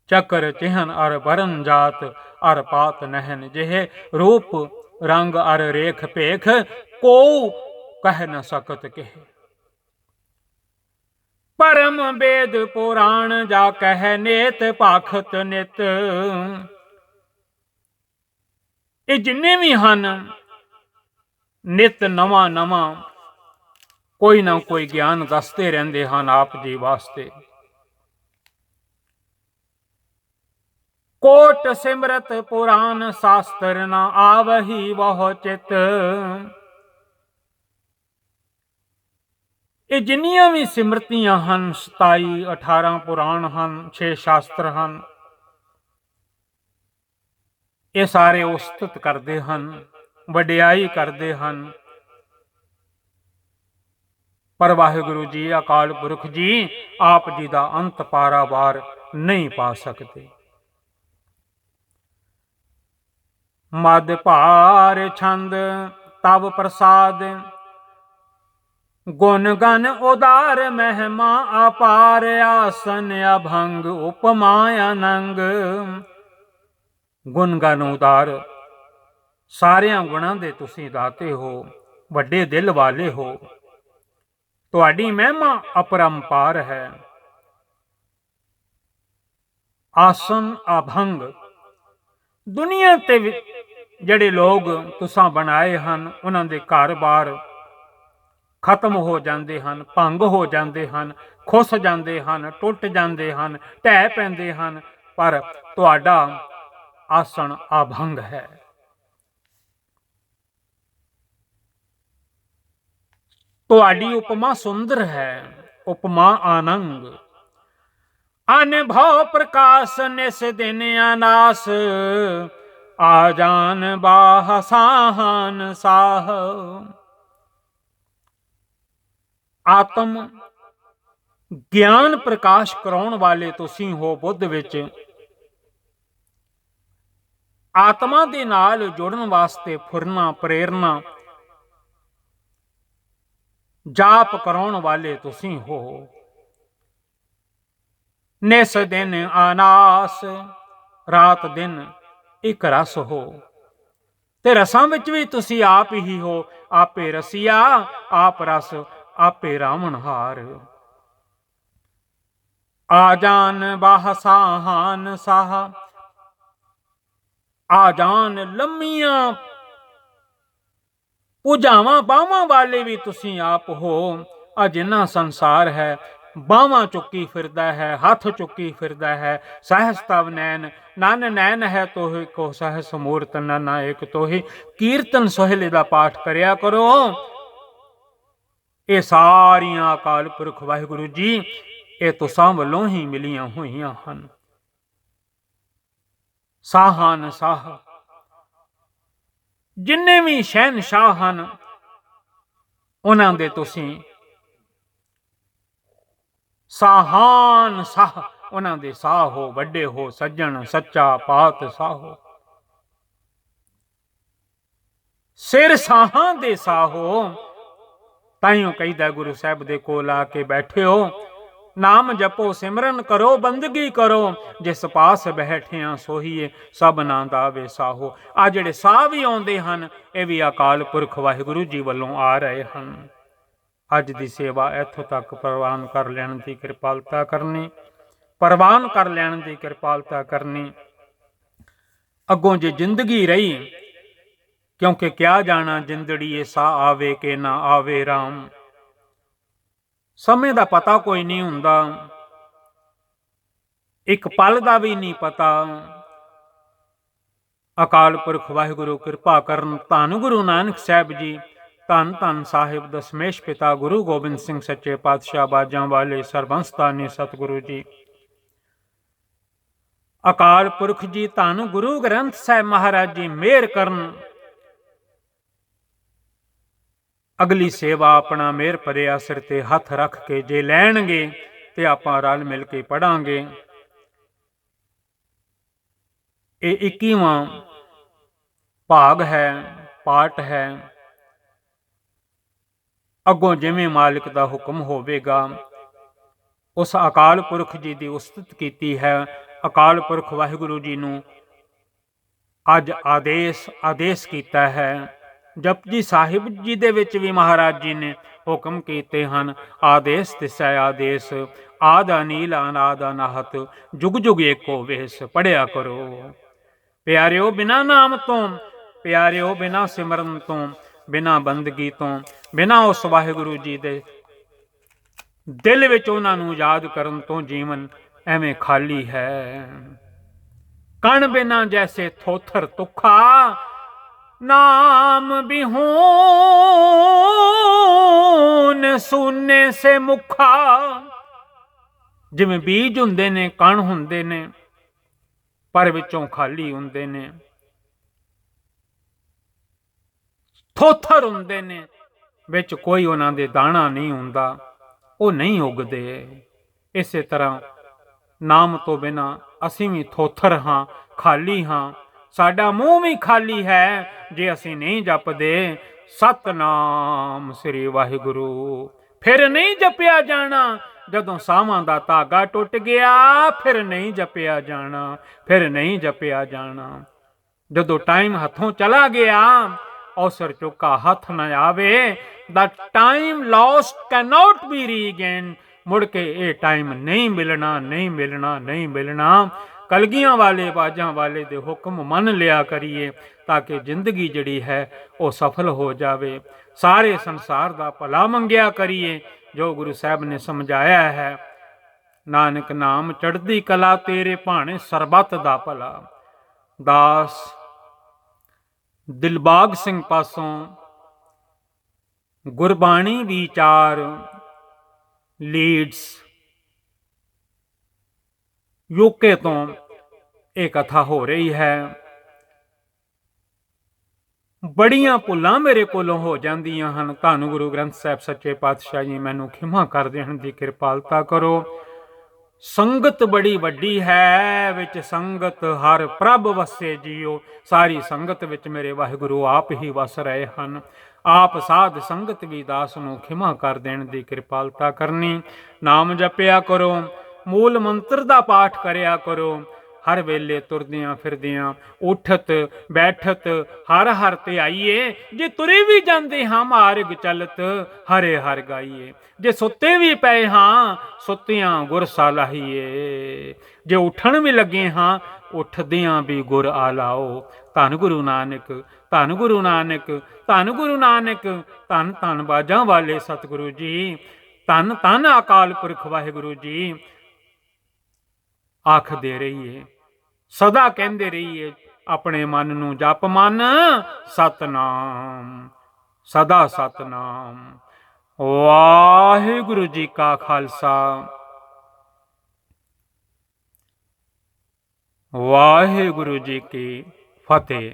ਚੱਕਰ ਚਿਹਨ ਅਰ ਬਰਨ ਜਾਤ ਅਰ ਪਾਤ ਨਹਿਨ। ਜਿਹੇ ਰੂਪ ਰੰਗ ਅਰ ਰੇਖ ਭੇਖ ਕੋ ਕਹਿ ਨ ਸਕਤ ਕਿਹ। ਪਰਮ ਵੇਦ ਪੁਰਾਣ ਜਾ ਕਹਿ ਨੇਤ ਭਾਖਤ ਨਿਤ। ਇਹ ਜਿੰਨੇ ਵੀ ਹਨ, ਨਿਤ ਨਵਾਂ ਨਵਾਂ ਕੋਈ ਨਾ ਕੋਈ ਗਿਆਨ ਦੱਸਦੇ ਰਹਿੰਦੇ ਹਨ ਆਪ ਜੀ ਵਾਸਤੇ। ਕੋਟ ਸਿਮਰਤ ਪੁਰਾਨ ਸ਼ਾਸਤਰ ਨਾ ਆਵਹੀ ਬਹੁ ਚਿਤ। ਇਹ ਜਿੰਨੀਆਂ ਵੀ ਸਿਮਰਤੀਆਂ ਹਨ, 27 18 ਪੁਰਾਣ ਹਨ, 6 ਸ਼ਾਸਤਰ ਹਨ, ਇਹ ਸਾਰੇ ਉਸਤਤ ਕਰਦੇ ਹਨ, ਵਡਿਆਈ ਕਰਦੇ ਹਨ। ਪਰ ਵਾਹਿਗੁਰੂ ਜੀ ਅਕਾਲ ਪੁਰਖ ਜੀ ਆਪ ਜੀ ਦਾ ਅੰਤ ਪਾਰਾਵਾਰ ਨਹੀਂ ਪਾ ਸਕਦੇ। ਮਦ ਭਾਰ ਛੰਦ ਤਵ ਪ੍ਰਸਾਦ ਗੁਣ ਗਨ ਉਦਾਰ ਮਹਿਮਾ ਅਪਾਰ। ਆਸਨ ਅਭੰਗ ਉਪਮਾ ਅਨੰਗ। ਗੁਣ ਗਨ ਉਦਾਰ, ਸਾਰਿਆਂ ਗੁਣਾਂ ਦੇ ਤੁਸੀਂ ਦਾਤੇ ਹੋ, ਵੱਡੇ ਦਿਲ ਵਾਲੇ ਹੋ। ਤੁਹਾਡੀ ਮਹਿਮਾ ਅਪਰੰਪਾਰ ਹੈ। ਆਸਨ ਅਭੰਗ, ਦੁਨੀਆ ਤੇ ਜਿਹੜੇ ਲੋਕ ਤੁਸਾਂ ਬਣਾਏ ਹਨ, ਉਹਨਾਂ ਦੇ ਘਰ-ਬਾਰ ਖਤਮ ਹੋ ਜਾਂਦੇ ਹਨ, ਭੰਗ ਹੋ ਜਾਂਦੇ ਹਨ, ਖੁੱਸ ਜਾਂਦੇ ਹਨ, ਟੁੱਟ ਜਾਂਦੇ ਹਨ, ਢਹਿ ਪੈਂਦੇ ਹਨ, ਪਰ ਤੁਹਾਡਾ ਆਸਣ ਅਭੰਗ ਹੈ। ਤੁਹਾਡੀ ਉਪਮਾ ਸੁੰਦਰ ਹੈ, ਉਪਮਾ ਆਨੰਗ। ਅਨਭਉ ਪ੍ਰਕਾਸ਼ ਨਿਸ ਦਿਨ ਅਨਾਸ। ਆ ਜਾਨ ਬਾਹ ਸਾਹਨ ਸਾਹ। ਆਤਮ ਗਿਆਨ ਪ੍ਰਕਾਸ਼ ਕਰਾਉਣ ਵਾਲੇ ਤੁਸੀਂ ਹੋ। ਬੁੱਧ ਵਿੱਚ ਆਤਮਾ ਦੇ ਨਾਲ ਜੁੜਨ ਵਾਸਤੇ ਫੁਰਨਾ, ਪ੍ਰੇਰਨਾ, ਜਾਪ ਕਰਾਉਣ ਵਾਲੇ ਤੁਸੀਂ ਹੋ। ਨਿਸ ਦਿਨ ਅਨਾਸ, ਰਾਤ ਦਿਨ ਇੱਕ ਰਸ ਹੋ। ਤੇ ਰਸਾਂ ਵਿੱਚ ਵੀ ਤੁਸੀਂ ਆਪ ਹੀ ਹੋ। ਆਪੇ ਰਸੀਆ, ਆਪ ਰਸ, ਆਪੇ ਰਾਵਣਹਾਰ। ਆ ਜਾਨ ਬਾਹ ਸਾਹਨ ਸਾਹ। ਆ ਜਾਣ ਲੰਮੀਆਂ ਭੁਜਾਵਾਂ ਬਾਹਾਂ ਵਾਲੇ ਵੀ ਤੁਸੀਂ ਆਪ ਹੋ। ਆ ਜਿੰਨਾ ਸੰਸਾਰ ਹੈ ਬਾਹਾਂ ਚੁੱਕੀ ਫਿਰਦਾ ਹੈ, ਹੱਥ ਚੁੱਕੀ ਫਿਰਦਾ ਹੈ। ਸਹਿਸ ਤਵ ਨੈਣ ਨਨ ਨੈਣ ਹੈ ਤੋਹਿ ਕੋ ਸਹਿਸ ਮੂਰਤ ਨਨਾ ਏਕ ਤੋਹਿ। ਕੀਰਤਨ ਸੋਹਿਲੇ ਦਾ ਪਾਠ ਕਰਿਆ ਕਰੋ। ਇਹ ਸਾਰੀਆਂ ਅਕਾਲ ਪੁਰਖ ਵਾਹਿਗੁਰੂ ਜੀ ਇਹ ਤੁਸਾਂ ਵੱਲੋਂ ਹੀ ਮਿਲੀਆਂ ਹੋਈਆਂ ਹਨ। ਸਾਹਨ ਸਾਹ ਜਿੰਨੇ ਵੀ ਸ਼ਹਿਨਸ਼ਾਹ ਹਨ ਉਹਨਾਂ ਦੇ ਤੁਸੀਂ ਸਾਹਾਨ ਸਾਹ, ਉਹਨਾਂ ਦੇ ਸਾਹ ਹੋ, ਵੱਡੇ ਹੋ ਸੱਜਣ ਸੱਚਾ ਪਾਤ ਸਾਹੋ। ਸਿਰ ਸਾਹਾਂ ਦੇ ਸਾਹੋ, ਤਾਈਓ ਕਹਿੰਦਾ ਗੁਰੂ ਸਾਹਿਬ ਦੇ ਕੋਲ ਆ ਕੇ ਬੈਠੇ ਹੋ। ਨਾਮ ਜਪੋ ਸਿਮਰਨ ਕਰੋ ਬੰਦਗੀ ਕਰੋ, ਜਿਸ ਪਾਸ ਬੈਠਿਆਂ ਸੋਹੀਏ ਸਭਨਾਂ ਦਾ ਵੇ ਸਾਹੋ। ਆ ਜਿਹੜੇ ਸਾਹ ਵੀ ਆਉਂਦੇ ਹਨ ਇਹ ਵੀ ਅਕਾਲ ਪੁਰਖ ਵਾਹਿਗੁਰੂ ਜੀ ਵੱਲੋਂ ਆ ਰਹੇ ਹਨ। ਅੱਜ ਦੀ ਸੇਵਾ ਇੱਥੋਂ ਤੱਕ ਪ੍ਰਵਾਨ ਕਰ ਲੈਣ ਦੀ ਕਿਰਪਾਲਤਾ ਕਰਨੀ, ਪ੍ਰਵਾਨ ਕਰ ਲੈਣ ਦੀ ਕਿਰਪਾਲਤਾ ਕਰਨੀ। ਅੱਗੋਂ ਜੇ ਜ਼ਿੰਦਗੀ ਰਹੀ, ਕਿਉਂਕਿ ਕਿਆ ਜਾਣਾ ਜਿੰਦੜੀਏ ਸਾਹ ਆਵੇ ਕਿ ਨਾ ਆਵੇ ਰਾਮ। ਸਮੇਂ ਦਾ ਪਤਾ ਕੋਈ ਨਹੀਂ ਹੁੰਦਾ, ਇੱਕ ਪਲ ਦਾ ਵੀ ਨਹੀਂ ਪਤਾ। ਅਕਾਲ ਪੁਰਖ ਵਾਹਿਗੁਰੂ ਕਿਰਪਾ ਕਰਨ। ਧੰਨ ਗੁਰੂ ਨਾਨਕ ਸਾਹਿਬ ਜੀ, ਧੰਨ ਧੰਨ ਸਾਹਿਬ ਦਸਮੇਸ਼ ਪਿਤਾ ਗੁਰੂ ਗੋਬਿੰਦ ਸਿੰਘ ਸੱਚੇ ਪਾਤਸ਼ਾਹ ਬਾਜਾਂ ਵਾਲੇ ਸਰਬੰਸਤਾਨੀ ਸਤਿਗੁਰੂ ਜੀ। ਅਕਾਲ ਪੁਰਖ ਜੀ ਧੰਨ ਗੁਰੂ ਗ੍ਰੰਥ ਸਾਹਿਬ ਮਹਾਰਾਜ ਜੀ ਮਿਹਰ ਕਰਨ। ਅਗਲੀ ਸੇਵਾ ਆਪਣਾ ਮਿਹਰ ਭਰਿਆ ਸਿਰ ਤੇ ਹੱਥ ਰੱਖ ਕੇ ਜੇ ਲੈਣਗੇ ਤੇ ਆਪਾਂ ਰਲ ਮਿਲ ਕੇ ਪੜਾਂਗੇ। ਇਹ 21ਵਾਂ ਭਾਗ ਹੈ, ਪਾਠ ਹੈ। ਅੱਗੋਂ ਜਿਵੇਂ ਮਾਲਿਕ ਦਾ ਹੁਕਮ ਹੋਵੇਗਾ ਉਸ ਅਕਾਲ ਪੁਰਖ ਜੀ ਦੀ ਉਸਤਤ ਕੀਤੀ ਹੈ। ਅਕਾਲ ਪੁਰਖ ਵਾਹਿਗੁਰੂ ਜੀ ਨੂੰ ਅੱਜ ਆਦੇਸ਼ ਕੀਤਾ ਹੈ। ਜਪਜੀ ਸਾਹਿਬ ਜੀ ਦੇ ਵਿੱਚ ਵੀ ਮਹਾਰਾਜ ਜੀ ਨੇ ਹੁਕਮ ਕੀਤੇ ਹਨ। ਆਦੇਸ਼ ਤਿਸੈ ਆਦੇਸ਼, ਆਦ ਅਨੀਲ ਅਨਾਦ ਅਨਾਹਤ, ਜੁਗ ਜੁਗ ਏਕੋ ਵੇਸ। ਪੜਿਆ ਕਰੋ ਪਿਆਰਿਓ ਬਿਨਾਂ ਨਾਮ ਤੋਂ, ਪਿਆਰਿਓ ਬਿਨਾਂ ਸਿਮਰਨ ਤੋਂ, ਬਿਨਾਂ ਬੰਦਗੀ ਤੋਂ, ਬਿਨਾਂ ਉਸ ਵਾਹਿਗੁਰੂ ਜੀ ਦੇ ਦਿਲ ਵਿੱਚ ਉਹਨਾਂ ਨੂੰ ਯਾਦ ਕਰਨ ਤੋਂ ਜੀਵਨ ਐਵੇਂ ਖਾਲੀ ਹੈ। ਕਣ ਬਿਨਾਂ ਜੈਸੇ ਥੋਥਰ ਤੁਖਾ, ਨਾਮ ਬਿਹੂਨ ਸੁਨੇ ਸੇ ਮੁਖਾ। ਜਿਵੇਂ ਬੀਜ ਹੁੰਦੇ ਨੇ, ਕਣ ਹੁੰਦੇ ਨੇ, ਪਰ ਵਿੱਚੋਂ ਖਾਲੀ ਹੁੰਦੇ ਨੇ, ਥੋਥਰ ਹੁੰਦੇ ਨੇ, ਵਿੱਚ ਕੋਈ ਉਹਨਾਂ ਦੇ ਦਾਣਾ ਨਹੀਂ ਹੁੰਦਾ, ਉਹ ਨਹੀਂ ਉਗਦੇ। ਇਸੇ ਤਰ੍ਹਾਂ ਨਾਮ ਤੋਂ ਬਿਨਾਂ ਅਸੀਂ ਵੀ ਥੋਥਰ ਹਾਂ, ਖਾਲੀ ਹਾਂ। ਸਾਡਾ ਮੂੰਹ ਵੀ ਖਾਲੀ ਹੈ ਜੇ ਅਸੀਂ ਨਹੀਂ ਜਪਦੇ ਸਤਨਾਮ ਸ੍ਰੀ ਵਾਹਿਗੁਰੂ। ਫਿਰ ਨਹੀਂ ਜਪਿਆ ਜਾਣਾ। ਜਦੋਂ ਸਾਵਾਂ ਦਾ ਧਾਗਾ ਟੁੱਟ ਗਿਆ ਫਿਰ ਨਹੀਂ ਜਪਿਆ ਜਾਣਾ, ਫਿਰ ਨਹੀਂ ਜਪਿਆ ਜਾਣਾ। ਜਦੋਂ ਟਾਈਮ ਹੱਥੋਂ ਚਲਾ ਗਿਆ ਅਵਸਰ ਚੁੱਕਾ ਹੱਥ ਨਾ ਆਵੇ। The time lost can not be regain. ਮੁੜ ਕੇ ਇਹ ਟਾਈਮ ਨਹੀਂ ਮਿਲਣਾ, ਨਹੀਂ ਮਿਲਣਾ, ਨਹੀਂ ਮਿਲਣਾ। ਕਲਗੀਆਂ ਵਾਲੇ ਬਾਜਾਂ ਵਾਲੇ ਦੇ ਹੁਕਮ ਮੰਨ ਲਿਆ ਕਰੀਏ ਤਾਂ ਕਿ ਜ਼ਿੰਦਗੀ ਜਿਹੜੀ ਹੈ ਉਹ ਸਫਲ ਹੋ ਜਾਵੇ। ਸਾਰੇ ਸੰਸਾਰ ਦਾ ਭਲਾ ਮੰਗਿਆ ਕਰੀਏ ਜੋ ਗੁਰੂ ਸਾਹਿਬ ਨੇ ਸਮਝਾਇਆ ਹੈ। ਨਾਨਕ ਨਾਮ ਚੜ੍ਹਦੀ ਕਲਾ ਤੇਰੇ ਭਾਣੇ ਸਰਬੱਤ ਦਾ ਭਲਾ। ਦਾਸ ਦਿਲਬਾਗ ਸਿੰਘ ਪਾਸੋਂ ਗੁਰਬਾਣੀ ਵਿਚਾਰ ਲੀਡਸ ਯੂਕੇ ਤੋਂ ਇਹ ਕਥਾ ਹੋ ਰਹੀ ਹੈ। ਬੜੀਆਂ ਭੁੱਲਾਂ ਮੇਰੇ ਕੋਲੋਂ ਹੋ ਜਾਂਦੀਆਂ ਹਨ। ਧੰਨ ਗੁਰੂ ਗ੍ਰੰਥ ਸਾਹਿਬ ਸੱਚੇ ਪਾਤਸ਼ਾਹ ਜੀ ਮੈਨੂੰ ਖਿਮਾ ਕਰ ਦੇਣ ਦੀ ਕਿਰਪਾਲਤਾ ਕਰੋ। ਸੰਗਤ ਬੜੀ ਵੱਡੀ ਹੈ, ਵਿੱਚ ਸੰਗਤ ਹਰ ਪ੍ਰਭ ਵਸੇ ਜੀਓ। ਸਾਰੀ ਸੰਗਤ ਵਿੱਚ ਮੇਰੇ ਵਾਹਿਗੁਰੂ ਆਪ ਹੀ ਵਸ ਰਹੇ ਹਨ। ਆਪ ਸਾਧ ਸੰਗਤ ਵੀ ਦਾਸ ਨੂੰ ਖਿਮਾ ਕਰ ਦੇਣ ਦੀ ਕਿਰਪਾਲਤਾ ਕਰਨੀ। ਨਾਮ ਜਪਿਆ ਕਰੋ, ਮੂਲ ਮੰਤਰ ਦਾ ਪਾਠ ਕਰਿਆ ਕਰੋ। हर वेले तुरदियां फिरदियां उठत बैठत हर हर ते आईए। जे तुरे भी जाते हाँ मार्ग चलत हरे हर गाइए। जे सुते भी पे हाँ सुतियां गुर सालाहीए। जे उठन भी लगे हाँ उठदियां भी गुर आलाओ। धन गुरु नानक धन गुरु नानक धन गुरु नानक धन धन बाजां वाले सतगुरु जी। धन धन अकाल पुरख वाहिगुरु जी। आखदे रहिए सदा कहते रहिए अपने मन नू जप मन सतनाम सदा सतनाम। वाहिगुरु जी का खालसा वाहिगुरु जी की फतेह।